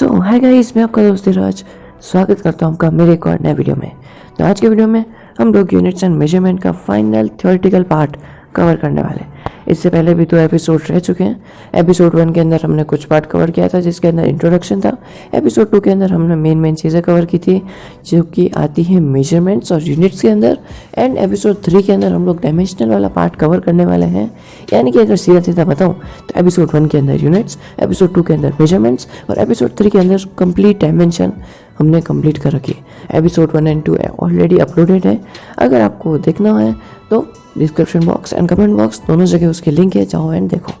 Hi guys, मैं आपका दोस्त धीराज स्वागत करता हूँ आपका मेरे एक और नए वीडियो में। तो आज के वीडियो में हम लोग यूनिट्स एंड मेजरमेंट का फाइनल थ्योरेटिकल पार्ट कवर करने वाले हैं। इससे पहले भी 2 एपिसोड रह चुके हैं। एपिसोड 1 के अंदर हमने कुछ पार्ट कवर किया था जिसके अंदर इंट्रोडक्शन था। एपिसोड 2 के अंदर हमने मेन चीज़ें कवर की थी जो कि आती है मेजरमेंट्स और यूनिट्स के अंदर। एंड एपिसोड 3 के अंदर हम लोग डायमेंशनल वाला पार्ट कवर करने वाले हैं। यानी कि अगर सीधा बताऊँ तो एपिसोड 1 के अंदर यूनिट्स, एपिसोड 2 के अंदर मेजरमेंट्स और एपिसोड 3 के अंदर कंप्लीट डायमेंशन हमने कंप्लीट कर रखी है। एपिसोड 1 एंड 2 ऑलरेडी अपलोडेड है। अगर आपको देखना है तो description box and comment box दोनों जगह उसके लिंक है, जाओ एंड देखो।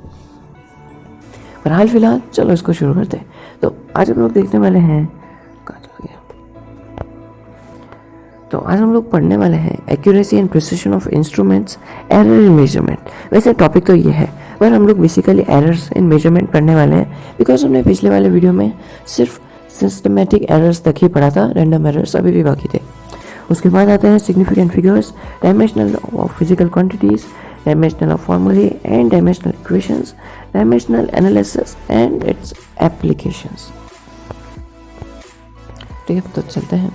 पर हाल फिलहाल चलो इसको शुरू करते हैं। तो आज हम लोग देखने वाले हैं तो आज हम लोग पढ़ने वाले हैं accuracy and precision of instruments, error in measurement. वैसे टॉपिक तो ये है पर हम लोग बेसिकली एरर्स इन मेजरमेंट पढ़ने वाले हैं बिकॉज हमने पिछले वाले वीडियो में सिर्फ सिस्टमेटिक एरर्स तक ही पढ़ा था, रैंडम एरर्स अभी भी बाकी थे। उसके बाद आते हैं significant figures, dimensional of physical quantities, dimensional of फॉर्मूले and dimensional equations, dimensional analysis and its applications. ठीक है, तो चलते हैं।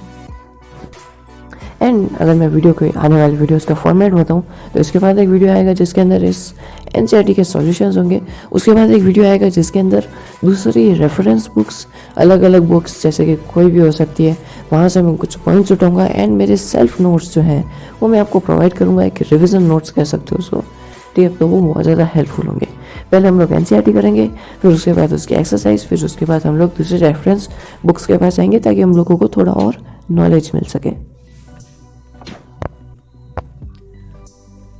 एंड अगर मैं वीडियो को आने वाली वीडियोस का फॉर्मेट बताऊं तो इसके बाद एक वीडियो आएगा जिसके अंदर इस एनसीईआरटी के सॉल्यूशंस होंगे। उसके बाद एक वीडियो आएगा जिसके अंदर दूसरी रेफरेंस बुक्स, अलग अलग बुक्स जैसे कि कोई भी हो सकती है, वहाँ से मैं कुछ पॉइंट्स उठाऊंगा एंड मेरे सेल्फ नोट्स जो हैं वो मैं आपको प्रोवाइड करूँगा। एक रिविजन नोट्स कह सकते हो उसको। ठीक है, तो वो बहुत ज़्यादा हेल्पफुल होंगे। पहले हम लोग एनसीईआरटी करेंगे, फिर उसके बाद उसकी एक्सरसाइज, फिर उसके बाद हम लोग दूसरे रेफरेंस बुक्स के पास आएंगे ताकि हम लोगों को थोड़ा और नॉलेज मिल सके।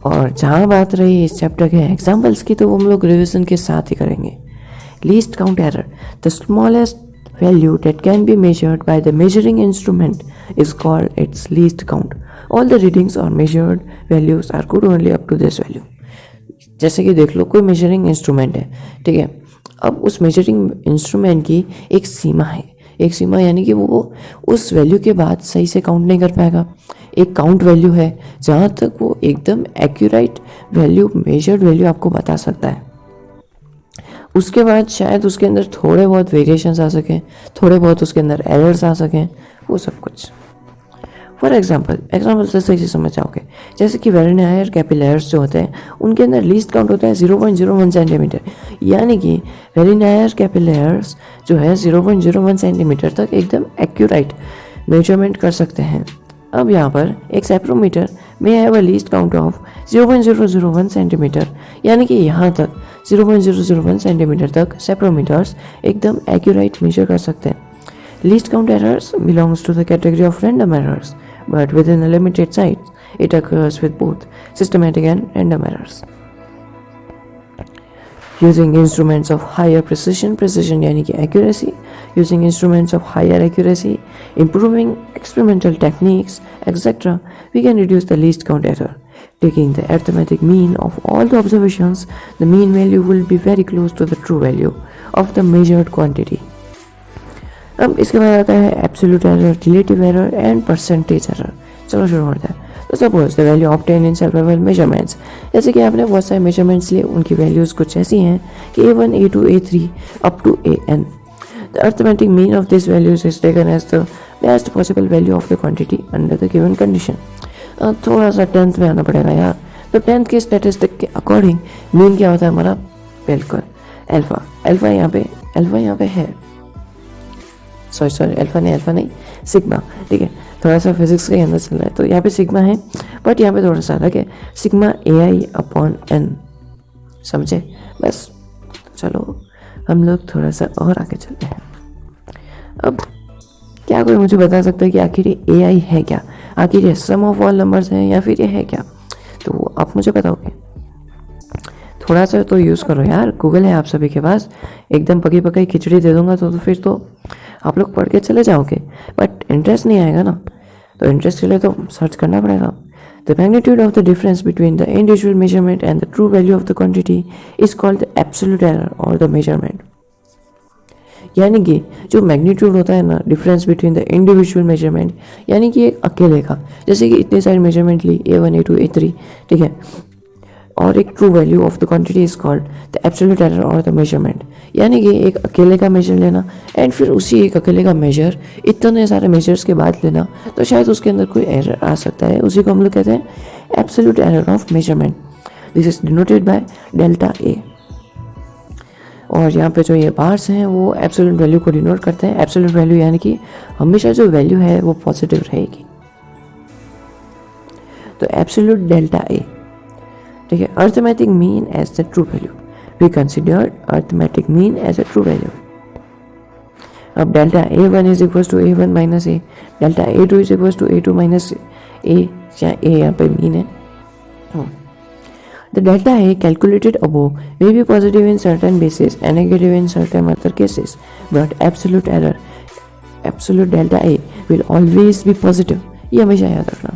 और जहाँ बात रही इस चैप्टर के एग्जाम्पल्स की तो वो हम लोग रिविजन के साथ ही करेंगे। Least count error, the smallest value that can be measured by the measuring instrument is called its least count. All the readings और measured values are good only up to this value. जैसे कि देख लो, कोई measuring instrument है, ठीक है। अब उस मेजरिंग इंस्ट्रूमेंट की एक सीमा है, एक सीमा यानी कि वो उस वैल्यू के बाद सही से काउंट नहीं कर पाएगा। एक काउंट वैल्यू है जहाँ तक वो एकदम एक्यूरेट वैल्यू, मेजर्ड वैल्यू आपको बता सकता है। उसके बाद शायद उसके अंदर थोड़े बहुत वेरिएशंस आ सकें, थोड़े बहुत उसके अंदर एरर्स आ सकें, वो सब कुछ। फॉर एग्जाम्पल से सही से समझ जाओगे, जैसे कि वेरिनायर कैपिलर्स जो होते हैं उनके अंदर लीस्ट काउंट होता है 0.01 सेंटीमीटर। यानी कि वेरिनायर कैपिलर्स जो है 0.01 सेंटीमीटर तक एकदम एक्यूरेट मेजरमेंट कर सकते हैं। अब यहाँ पर एक सेप्रोमीटर में have a least count of 0.001 centimetre. यानी कि यहाँ तक 0.001 सेंटीमीटर तक सेप्रोमीटर्स एकदम एक्यूरेट मेजर कर सकते हैं। Least count errors belongs to the category of random errors, but within a limited size, it occurs with both systematic and random errors. Using instruments of higher precision यानी कि accuracy, using instruments of higher accuracy, improving experimental techniques, etc., we can reduce the least count error. Taking the arithmetic mean of all the observations, the mean value will be very close to the true value of the measured quantity. अब इसके बाद आता है absolute error, relative error and percentage error. चलो शुरू करते हैं। तो suppose the value obtain in several measurements, जैसे कि आपने बहुत सारे मेजरमेंट्स लिए, उनकी वैल्यूज कुछ ऐसी हैं कि A1, A2, A3 up to AN। The arithmetic mean of this values is taken as the best possible value of the quantity under the given condition. थोड़ा सा 10th में आना पड़ेगा यार। तो 10th के स्टैटिस्टिक के अकॉर्डिंग मीन क्या होता है हमारा? बिल्कुल अल्फा। अल्फा यहाँ पे है, सॉरी अल्फा नहीं सिग्मा। ठीक है, थोड़ा सा फिजिक्स के अंदर चल रहा है तो यहाँ पे सिग्मा है, बट यहाँ पे थोड़ा सा अलग है, सिग्मा AI/N। समझे? बस चलो हम लोग थोड़ा सा और आगे चलते हैं। अब क्या कोई मुझे बता सकता है कि आखिर ये AI है क्या? आखिर ये सम ऑफ ऑल नंबर्स हैं या फिर ये है क्या? तो आप मुझे बताओगे। थोड़ा सा तो यूज़ करो यार, गूगल है आप सभी के पास। एकदम पकी खिचड़ी दे दूंगा तो फिर तो आप लोग पढ़ के चले जाओगे, बट इंटरेस्ट नहीं आएगा ना। तो इंटरेस्ट के लिए तो सर्च करना पड़ेगा। The magnitude of the difference between the individual measurement and the true value of the quantity is called the absolute error और द मेजरमेंट। यानी कि जो मैग्नीट्यूड होता है ना, difference between the individual measurement, यानी कि एक अकेले का, जैसे कि इतने सारे मेजरमेंट ली A1, A2, A3, ठीक है, और एक true value of the quantity is called the absolute error और द मेजरमेंट। यानी कि एक अकेले का मेजर लेना एंड फिर उसी एक अकेले का मेजर इतने सारे मेजर्स के बाद लेना, तो शायद उसके अंदर कोई एरर आ सकता है, उसी को हम लोग कहते हैं absolute error of measurement. This is denoted by delta A. और यहाँ पे जो ये बार्स हैं वो एब्सोल्यूट वैल्यू को डिनोट करते हैं। एब्सोल्यूट वैल्यू यानी कि हमेशा जो वैल्यू है वो पॉजिटिव रहेगी। तो एब्सोल्यूट डेल्टा ए, ठीक है। Arithmetic mean as the true value, we consider arithmetic mean as a true value. अब delta A1 is equal to A1 minus A, delta A2 is equal to A2 minus A, या A यहाँ पे mean है। The delta A calculated above may be positive in certain cases and negative in certain other cases, but absolute error, absolute delta A will always be positive. ये हमेशा याद रखना।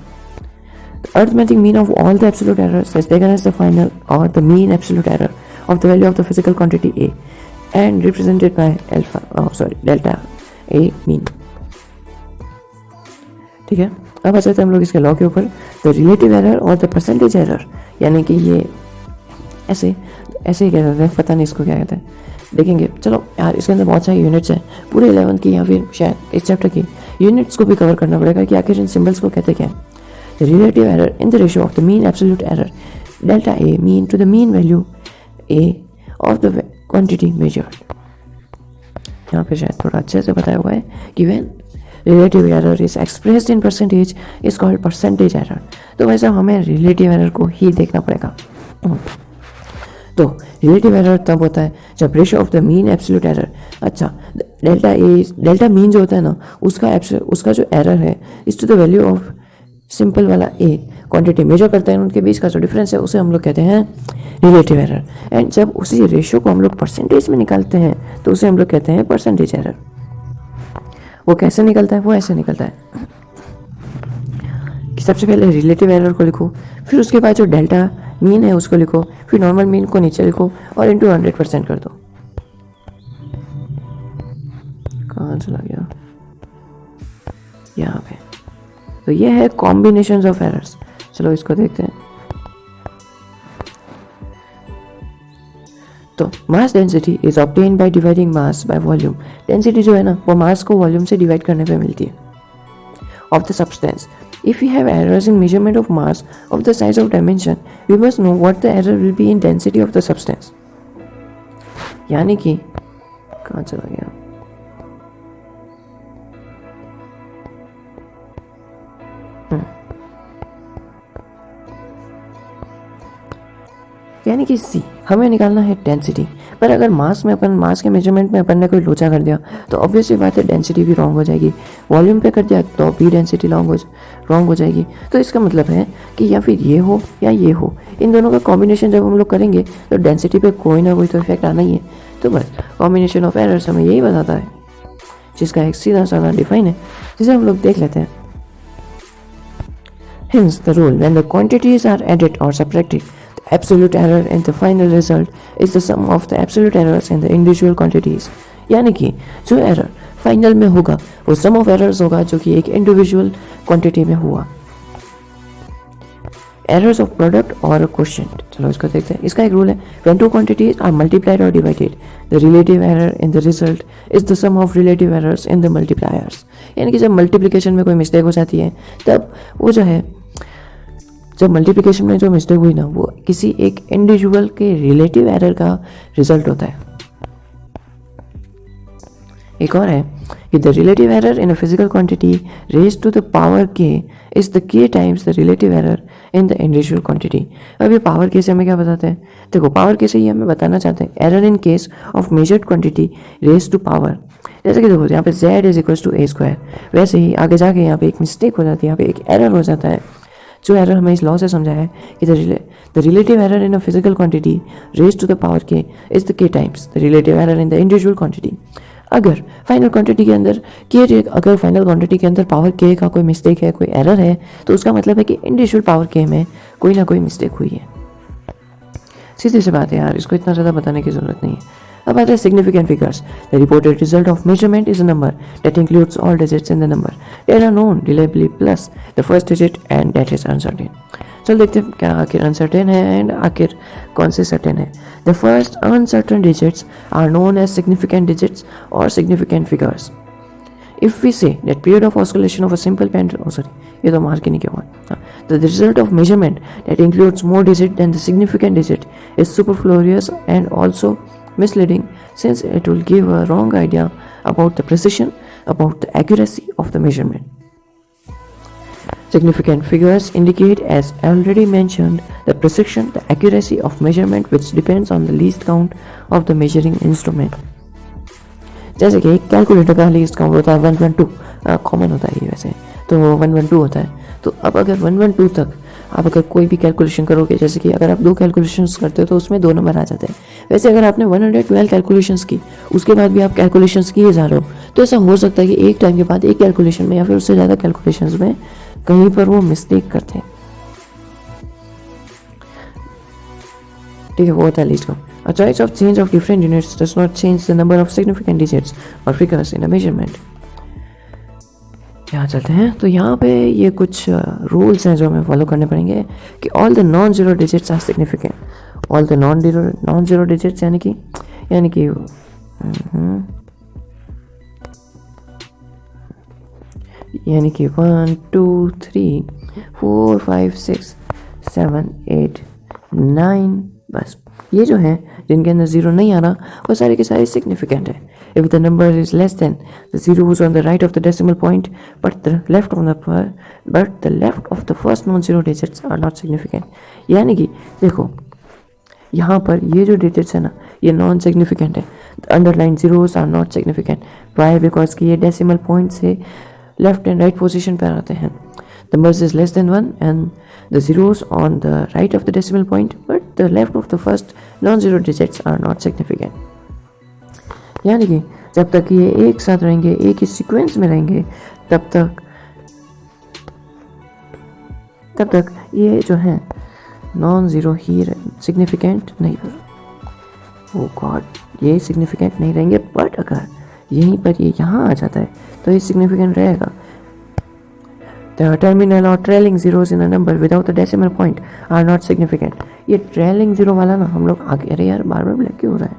The arithmetic mean of all the absolute errors is taken as the final or the mean absolute error of the value of the physical quantity A and represented by delta A mean. ठीक है। अब आ जाते हैं हम लोग इसके law के ऊपर। द रिलेटिव एरर और द परसेंटेज एरर, यानी कि ये ऐसे ही कह सकते हैं, पता नहीं इसको क्या कहते हैं, देखेंगे। चलो यार, इसके अंदर बहुत सारी यूनिट्स हैं, पूरे 11 की या फिर शायद इस चैप्टर की यूनिट्स को भी कवर करना पड़ेगा कि आखिर इन सिंबल्स को कहते क्या हैं। The relative error in the ratio of the mean absolute error delta A mean to the mean value A of the quantity measured. यहाँ पे शायद थोड़ा अच्छे से बताया हुआ है कि when relative error is expressed in percentage is called percentage error. तो वैसे हमें रिलेटिव एरर को ही देखना पड़ेगा। तो रिलेटिव एरर तब होता है जब ratio of the mean absolute error, अच्छा डेल्टा मीन जो होता है ना, उसका जो एरर है is to the value of simple वाला ए क्वांटिटी मेजर करते हैं, उनके बीच का जो डिफरेंस है उसे हम लोग कहते हैं रिलेटिव एरर। एंड जब उसी रेशियो को हम लोग परसेंटेज में निकालते हैं तो उसे हम लोग कहते हैं परसेंटेज एरर। वो कैसे निकलता है? वो ऐसे निकलता है कि सबसे पहले रिलेटिव एरर को लिखो, फिर उसके बाद जो डेल्टा मीन है उसको लिखो, फिर नॉर्मल मीन को नीचे लिखो और इंटू 100% कर दो। कहाँ चला गया? यहाँ पे। तो ये है कॉम्बिनेशंस ऑफ एरर्स। चलो इसको देखते हैं। तो mass density is obtain by dividing mass by volume. Density जो है ना, वो मास को वॉल्यूम से डिवाइड करने पे मिलती है of the substance. If we have errors in measurement of mass of the size of dimension, we must know what the error will be in density of the substance. यानी कि कहाँ चला गया? यानी कि सी हमें निकालना है डेंसिटी, पर अगर मास के मेजरमेंट में अपन ने कोई लोचा कर दिया तो ऑब्वियसली बात है डेंसिटी भी रॉन्ग हो जाएगी। वॉल्यूम पे कर दिया तो भी डेंसिटी रॉन्ग हो जाएगी। तो इसका मतलब है कि या फिर ये हो या ये हो, इन दोनों का कॉम्बिनेशन जब हम लोग करेंगे तो डेंसिटी पे कोई ना कोई तो इफेक्ट आना ही है। तो बस कॉम्बिनेशन ऑफ एरर्स हमें यही बताता है, जिसका एक सीधा साधा डिफाइन है, जिसे हम लोग देख लेते हैं। Hence the rule when the quantities are added or subtracted, the absolute error in the final result is the sum of the absolute errors in the individual quantities. यानी कि जो एरर फाइनल में होगा वो सम ऑफ एरर्स होगा जो कि एक इंडिविजुअल क्वांटिटी में हुआ। एरर्स ऑफ प्रोडक्ट और क्वोशिएंट, चलो इसको देखते हैं। इसका एक रूल है, when two quantities are multiplied or divided, the relative error in the result is the sum of relative errors in the multipliers. यानी कि जब मल्टीप्लिकेशन में कोई मिस्टेक हो जाती है तब वो जो है, जब मल्टीप्लिकेशन में जो मिस्टेक हुई ना, वो किसी एक इंडिविजुअल के रिलेटिव एरर का रिजल्ट होता है। एक और है कि the relative error in a physical quantity raised to the power K is the K times the relative error in the individual quantity. अब ये पावर के से हमें क्या बताते हैं? देखो, पावर के से ही हमें बताना चाहते हैं error in case of measured quantity raised to power. जैसे कि देखो यहाँ पे z is equal to a², वैसे ही आगे जाके यहाँ पे एक मिस्टेक हो जाती है, यहाँ पे एक एरर हो जाता है। जो एरर हमें इस लॉ से समझाया है कि the relative error in a physical quantity raised to the power K is the K times the relative error in the individual quantity. अगर फाइनल क्वांटिटी के अंदर पावर के का कोई मिस्टेक है, कोई एरर है, तो उसका मतलब है कि इंडिविजुअल पावर के में कोई ना कोई मिस्टेक हुई है। सीधी सी बात है यार, इसको इतना ज़्यादा बताने की जरूरत नहीं है। अब आता है significant figures. The reported result of measurement is a number that includes all digits in the number that are known reliably plus the first digit and that is uncertain. चल देखते हैं क्या आखिर अनसर्टेन है एंड आखिर कौन से certain है. The first uncertain digits are known as significant digits और significant figures. If we say that period of oscillation of a simple pendulum, ये तो मार्क ही नहीं किया. The result of measurement that includes more digit than the significant digit is superfluous and also misleading, since it will give a wrong idea about the precision, about the accuracy of the measurement. Significant figures indicate, as already mentioned, the precision, the accuracy of measurement, which depends on the least count of the measuring instrument. जैसे कि calculator का least count होता है 112, common होता है ये वैसे, तो 112 होता है. तो अब अगर 112 तक आप अगर कोई भी कैलकुलेशन करोगे, जैसे कि अगर आप 2 कैलकुलेशंस करते हो तो उसमें 2 नंबर आ जाते हैं. वैसे अगर आपने 112 कैलकुलेशंस की, उसके बाद भी आप कैलकुलेशंस किए जा रहे हो, तो ऐसा हो सकता है कि एक टाइम के बाद एक कैलकुलेशन में या फिर उससे ज़्यादा कैलकुलेशंस में कहीं पर वो मिस्टेक करते हैं. ठीक है, वो होता है least count. A choice of change of different units does not change the number of significant digits or figures in a measurement. यहाँ चलते हैं. तो यहाँ पे ये कुछ रूल्स हैं जो हमें फॉलो करने पड़ेंगे कि all the non-zero digits are significant. All the non-zero digits यानी कि 1 2 3 4 5 6 7 8 9, बस ये जो है जिनके अंदर जीरो नहीं आ रहा वो सारे के सारे सिग्निफिकेंट है. If the number is less than the zeros on the right of the decimal point but the left of the first non zero digits are not significant. यानी कि देखो यहाँ पर ये जो डिजिट्स है ना, ये नॉन सिग्निफिकेंट है. Underline zeros are not significant. Why? Because कि ये डेसिमल पॉइंट से लेफ्ट एंड राइट पोजिशन पर आते हैं. Numbers is less than 1 and the zeros on the right of the decimal point but the left of the first non-zero digits are not significant. यानी कि जब तक ये एक साथ रहेंगे, एक ही सीक्वेंस में रहेंगे, तब तक ये जो है नॉन ज़ीरो ही सिग्निफिकेंट नहीं. ओ गॉड, ये सिग्निफिकेंट नहीं रहेंगे. बट अगर यहीं पर ये यहाँ आ जाता है तो ये सिग्निफिकेंट रहेगा. The terminal or trailing zeros in a number without a decimal point are not significant. ये trailing zero वाला ना हम लोग आगे, अरे यार बार बार ब्लैक क्यों हो रहा है,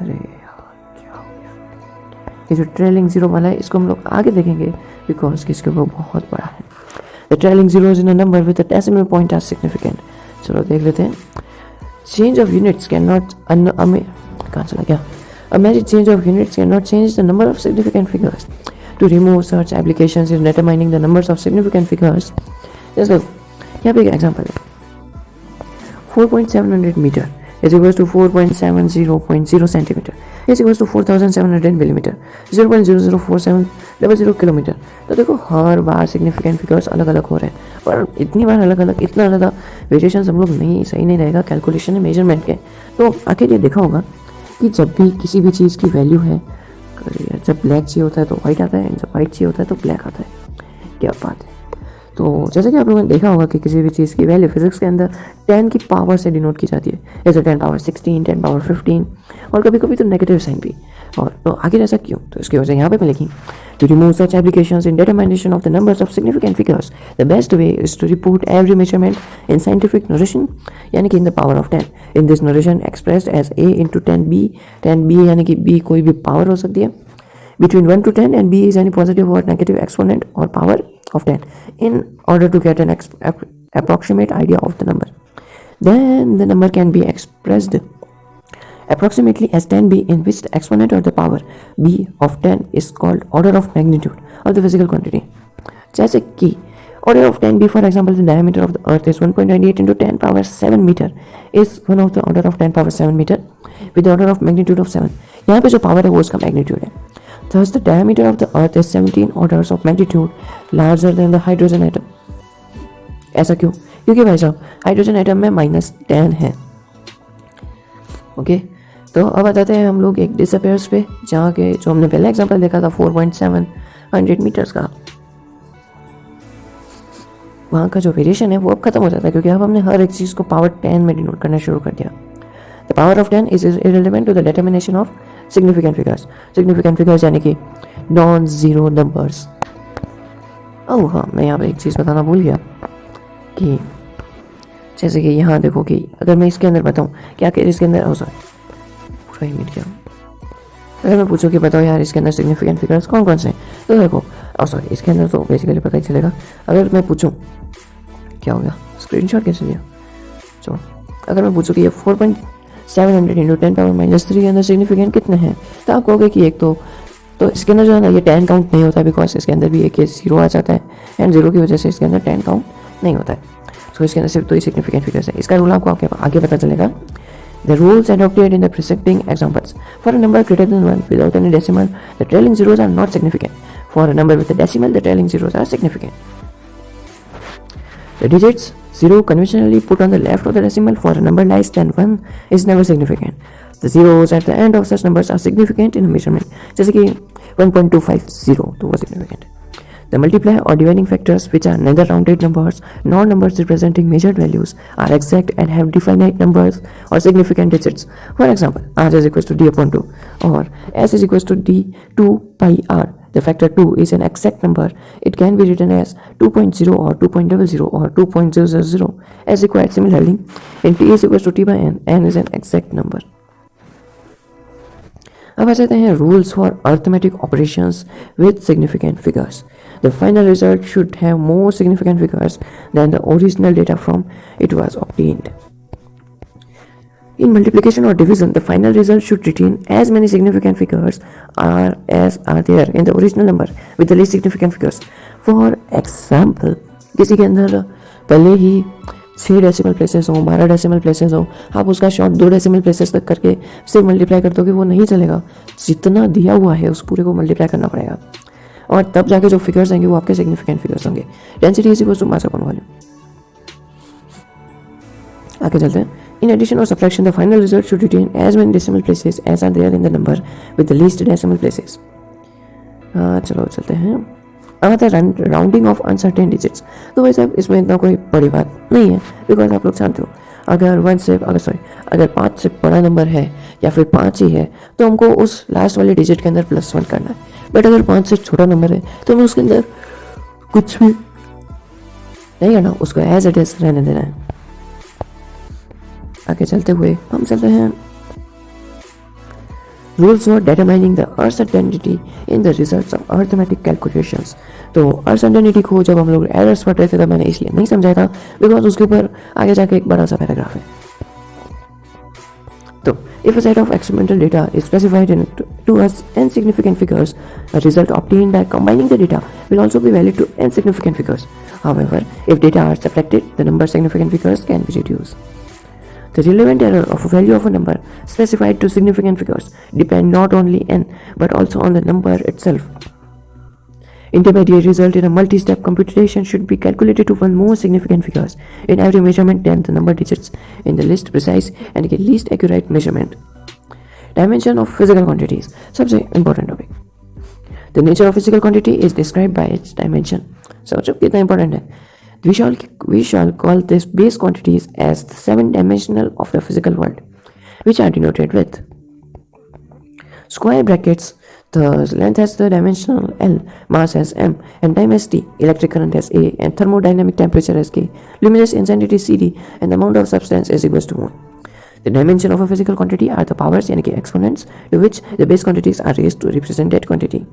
अरे यार क्या हो गया. ये जो trailing zero वाला है इसको हम लोग आगे देखेंगे because इसके ऊपर बहुत बड़ा है. The trailing zeros in a number with a decimal point are significant. चलो देख लेते हैं. Change of units cannot कहाँ चला गया. A mere change of units cannot change the number of significant figures. To remove such applications in determining the numbers of significant figures, just look, यहाँ पे एक एग्जाम्पल है. 4.700 metre is equals to 4.70.0 centimetre is equals to 4700 millimetre 0.004700 kilometre. तो देखो हर बार significant figures अलग अलग हो रहे हैं, पर इतनी बार अलग अलग, इतना ज़्यादा वेरिएशन हम लोग नहीं, सही नहीं रहेगा कैलकुलेशन मेजरमेंट के. तो आखिर ये देखा होगा कि जब भी किसी भी चीज़ की वैल्यू है, जब ब्लैक चाहिए होता है तो वाइट आता है, जब वाइट चाहिए होता है तो ब्लैक आता है. क्या बात है. तो जैसे कि आप लोगों ने देखा होगा कि किसी भी चीज़ की वैल्यू फिजिक्स के अंदर 10 की पावर से डिनोट की जाती है, जैसे 10 पावर 16, 10 पावर 15 और कभी कभी तो नेगेटिव साइन भी. और तो आगे ऐसा क्यों, तो इसकी वजह यहाँ पे मैं लिखी. To remove such applications in determination of the numbers of significant figures, the best way is to report every measurement in scientific notation, यानी कि in the power of 10. In this notation expressed as a into 10b, 10b यानी कि b कोई भी power हो सकती है between 1 to 10 and b is any positive or negative exponent or power of 10 in order to get an approximate idea of the number. Then the number can be expressed approximately as 10b, in which the exponent or the power b of 10 is called order of magnitude of the physical quantity. जैसे कि order of 10b, for example, the diameter of the earth is 1.98 into 10 power 7 meter is one of the order of 10 power 7 meter with the order of magnitude of 7. यहाँ पे जो power है वो उसका magnitude है. Thus the diameter of the earth is 17 orders of magnitude larger than the hydrogen atom. ऐसा क्यों? क्योंकि भाई साहब हाइड्रोजन एटम में -10 है. ओके, तो अब आ जाते हैं हम लोग एक डिसअपेयर्स पे, जहाँ के जो हमने पहले एग्जांपल देखा था 4.700 मीटर्स का, वहाँ का जो वेरिएशन है वो अब खत्म हो जाता है क्योंकि अब हमने हर एक चीज़ को पावर 10 में डिनोट करना शुरू कर दिया. The power of 10 is irrelevant to the determination of significant figures. Significant figures यानी कि नॉन जीरो नंबर्स. ओह हाँ, मैं यहाँ पे एक चीज़ बताना भूल गया. कि जैसे कि यहाँ देखो कि अगर मैं इसके अंदर बताऊँ क्या कि इसके अंदर पूरा ही मिट गया। अगर मैं पूछूँ कि बताओ यार इसके अंदर सिग्निफिकेंट फिगर्स कौन कौन से हैं, तो देखो सॉरी इसके अंदर तो बेसिकली पता ही चलेगा। अगर मैं पूछूँ क्या हो गया, स्क्रीनशॉट कैसे लिया, चलो अगर मैं पूछूँ कि ये 4.700 इंटू 10⁻³ के अंदर सिग्निफिकेंट कितने हैं, तो आप कहोगे कि एक तो इसके अंदर जो है ना ये 10 काउंट नहीं होता है, बिकॉज इसके अंदर भी एक जीरो आ जाता है एंड जीरो की वजह से इसके अंदर 10 काउंट नहीं होता है। सो इसके अंदर सिर्फ तो ही सिग्निफिकेंट फिगर्स है। इसका रूल आपको आगे पता चलेगा। The rules adopted in the preceding examples. For a number greater than 1 without any decimal, the trailing zeros are not significant. For a number with a decimal, the trailing zeros are significant. The digits 0 conventionally put on the left of the decimal for a number less than 1 is never significant. The zeros at the end of such numbers are significant in a measurement. जैसे कि 1.250 तो वो significant है। The multiply or dividing factors, which are neither rounded numbers nor numbers representing measured values, are exact and have definite numbers or significant digits. For example, r is equals to d upon 2 or s is equals to d 2 pi r. The factor 2 is an exact number. It can be written as 2.0 or 2.00 or 2.000 as required. Similarly, in t is equals to t by n is an exact number. अब आ जाते हैं rules for arithmetic operations with significant figures. The final result should have more significant figures than the original data from it was obtained. In multiplication or division, the final result should retain as many significant figures as are there in the original number with the least significant figures. For example, किसी के अंदर पहले ही 6 decimal places हो, 12 decimal places हो, आप उसका short 2 decimal places तक करके सिर्फ मल्टीप्लाई कर दोगे, वो नहीं चलेगा। जितना दिया हुआ है उस पूरे को मल्टीप्लाई करना पड़ेगा और तब जाके जो फिगर्स आएंगे वो आपके सिग्निफिकेंट फिगर्स होंगे। Density is equal to mass upon volume. आगे चलते हैं। In addition or subtraction, the final result should retain as many decimal places as are there in the number with the least decimal places. चलो चलते हैं। Rounding off uncertain digits. तो वैसे इसमें इतना कोई बड़ी बात नहीं है, बिकॉज आप लोग जानते हो अगर 5 से बड़ा नंबर है या फिर 5 ही है तो हमको उस लास्ट वाले डिजिट के अंदर +1 करना है। बट अगर 5 से छोटा नंबर है तो हमें उसके अंदर कुछ भी नहीं करना, उसको एज इट इज रहने देना है। आगे चलते हुए हम चलते हैं rules for determining the uncertainty in the results of arithmetic calculations. तो अनसर्टेनिटी को जब हम लोग एरर्स पढ़ रहे थे तब मैंने इसलिए नहीं समझाया था बिकॉज उसके ऊपर आगे जाके एक बड़ा सा पैराग्राफ है। तो if a set of experimental data is specified to us insignificant figures, a result obtained by combining the data will also be valid to insignificant figures. However, if data are subtracted, the number of significant figures can be reduced. The relevant error of a value of a number specified to significant figures depend not only n but also on the number itself. Intermediate result in a multi-step computation should be calculated to one more significant figures in every measurement than the number digits in the least precise and least accurate measurement. Dimension of physical quantities. सबसे important topic. The nature of physical quantity is described by its dimension. समझो कितना important है। We shall call this base quantities as the 7 dimensional of the physical world, which are denoted with square brackets. The length as the dimensional L, mass as m, and time as t, electric current as A, and thermodynamic temperature as K, luminous intensity CD, and the amount of substance is equals to 1. The dimension of a physical quantity are the powers and exponents to which the base quantities are raised to represent that quantity.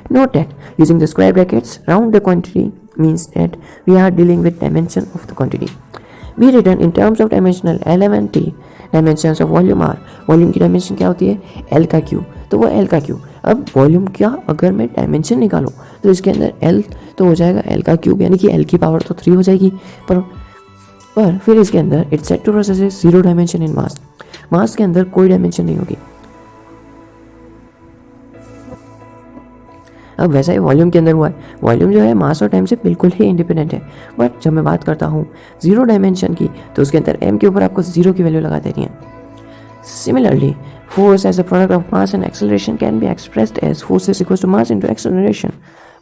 Note that using the square brackets round the quantity means that we are dealing with dimension of the quantity. Be written in terms of dimensional L, M and T. Dimensions of volume are, volume की dimension क्या होती है, L का Q, तो वो L का Q। अब volume क्या, अगर मैं डायमेंशन निकालूं तो इसके अंदर L तो हो जाएगा L का क्यूब, यानी कि L की पावर तो 3 हो जाएगी। पर फिर इसके अंदर it's said to possess 0 dimension in mass. Mass के अंदर कोई डायमेंशन नहीं होगी। अब वैसा ही वॉल्यूम के अंदर हुआ है, वॉल्यूम जो है मास और टाइम से बिल्कुल ही इंडिपेंडेंट है। बट जब मैं बात करता हूँ 0 डायमेंशन की तो उसके अंदर m के ऊपर आपको 0 की वैल्यू लगा देनी है। Similarly force as a product of mass and acceleration can be expressed as force is equals to mass into acceleration.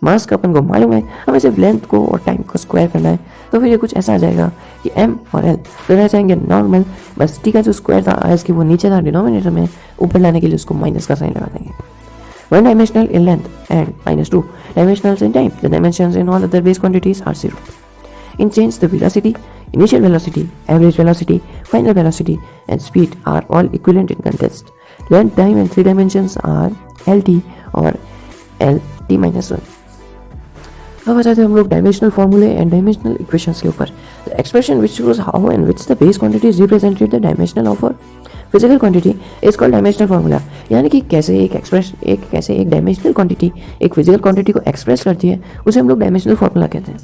मास का अपन को मालूम है, हमें सिर्फ लेंथ को और टाइम को स्क्वायर करना है, तो फिर ये कुछ ऐसा आ जाएगा कि m और l तो रह जाएंगे नॉर्मल। बस t का जो स्क्वायर था आज की वो नीचे था डिनोमिनेटर में, ऊपर लाने के लिए उसको माइनस का साइन लगा देंगे। 1 dimensional in length and -2 dimensionals in time. The dimensions in all other base quantities are 0. In change, the velocity, initial velocity, average velocity, final velocity, and speed are all equivalent in context. Length, time, and 3 dimensions are LT or LT minus 1. अब आ जाते हैं हम लोग dimensional फॉर्मूले and dimensional equations के ऊपर. The expression which shows how and which the base quantity is represented the dimensional of physical quantity is called dimensional formula. यानी कि कैसे एक डायमेंशनल क्वांटिटी एक फिजिकल क्वांटिटी को एक्सप्रेस करती है, उसे हम लोग डायमेंशनल फार्मूला कहते हैं.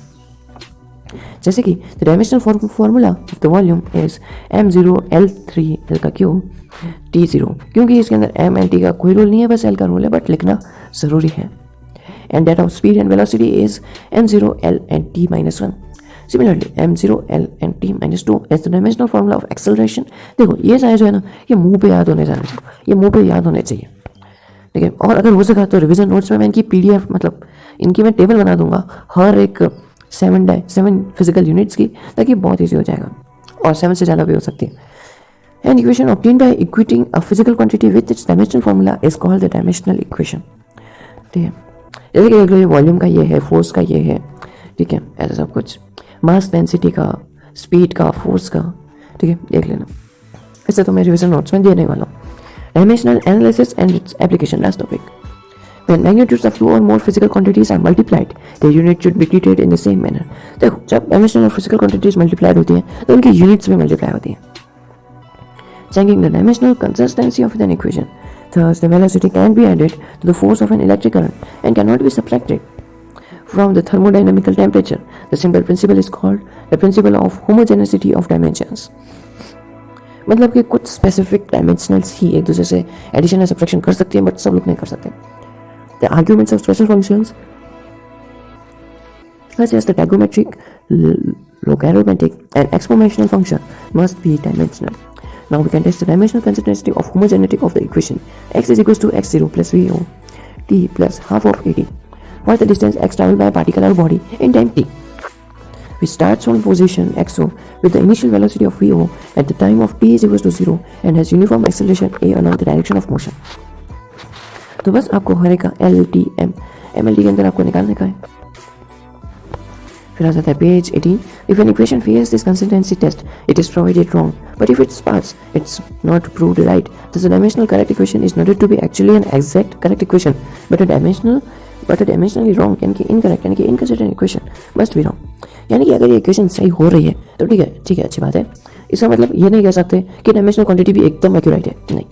जैसे कि the dimensional formula of the volume is m0 l3 l का क्यूब t0. क्योंकि इसके अंदर m एंड t का कोई रूल नहीं है, बस l का रूल है, बट लिखना ज़रूरी है. And that of speed and velocity is m0 l and t minus 1. Similarly, m0 l and t minus 2 is the dimensional formula of acceleration. देखो ये सारे जो है ना, ये मुंह पे याद होने जाने चाहिए, ये मुंह पे याद होने चाहिए, ठीक है. और अगर हो सका तो रिवीजन नोट्स में मैं इनकी PDF मतलब इनकी मैं टेबल बना दूंगा हर एक 7 फिजिकल यूनिट्स की, ताकि बहुत ईजी हो जाएगा, और 7 से ज़्यादा भी हो सकती है. An equation obtained by equating a physical quantity with its dimensional formula is called the dimensional equation. ठीक है. जैसे कि देख लो, ये वॉल्यूम का ये है, फोर्स का ये है, ठीक है, ऐसा सब कुछ, मास डेंसिटी का, स्पीड का, फोर्स का, ठीक है, देख लेना. इससे तो मैं रिवीजन नोट्स में देने वाला हूँ. Dimensional analysis and its application, last topic. When magnitudes of two or more physical quantities are multiplied, their unit should be treated in the same manner. देखो, जब डायमेंशनल और फिजिकल क्वांटिटीज मल्टीप्लाइड होती हैं तो उनकी यूनिट्स भी multiply होती हैं. Checking the dimensional consistency of an equation. Thus, the velocity can be added to the force of an electric current and cannot be subtracted from the thermodynamical temperature. The simple principle is called the principle of homogeneity of dimensions. मतलब कि कुछ specific डायमेंशनल्स ही एक दूसरे से addition या subtraction कर सकती हैं, बट सब लोग नहीं कर सकते. The arguments of special functions such as the trigonometric, logarithmic, and exponential function must be dimensional. Now we can test the dimensional consistency of homogeneity of the equation x is equals to x0 plus vo t plus half of at. What the distance x traveled by a particle or body in time t, which starts from position xo with the initial velocity of vo at the time of t is equals to 0 and has uniform acceleration a along the direction of motion. तो बस आपको हर एक का MLT के अंदर आपको निकालने का है. फिर आ जाता है page 18. If an equation fails this consistency test, it is provided wrong. But if it passes, it's not proved right. Thus, a dimensional correct equation is noted to be actually an exact correct equation, but a dimensionally wrong यानी कि incorrect यानी कि inconsistent equation must be wrong. यानी कि अगर ये equation सही हो रही है तो ठीक है, अच्छी बात है. इसका मतलब ये नहीं कह सकते कि डायमेंशनल क्वांटिटी भी एकदम एक्यूरेट है, नहीं.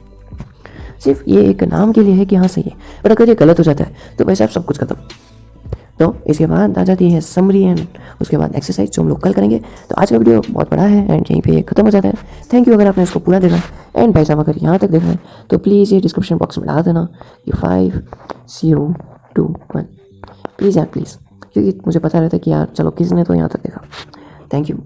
सिर्फ ये एक नाम के लिए है कि हाँ सही है, बट अगर ये गलत हो जाता है तो भाई साहब सब कुछ खत्म. तो इसके बाद आ जाती है समरी एंड उसके बाद एक्सरसाइज, जो हम लोग कल करेंगे. तो आज का वीडियो बहुत बड़ा है एंड यहीं पे ये खत्म हो जाता है. थैंक यू अगर आपने इसको पूरा देखा. एंड भाई साहब अगर यहाँ तक देखा है तो प्लीज़ ये डिस्क्रिप्शन बॉक्स में डाल देना कि 5021 प्लीज़ यार, प्लीज़, क्योंकि मुझे पता रहता है कि यार चलो किसने तो यहाँ तक देखा. Thank you.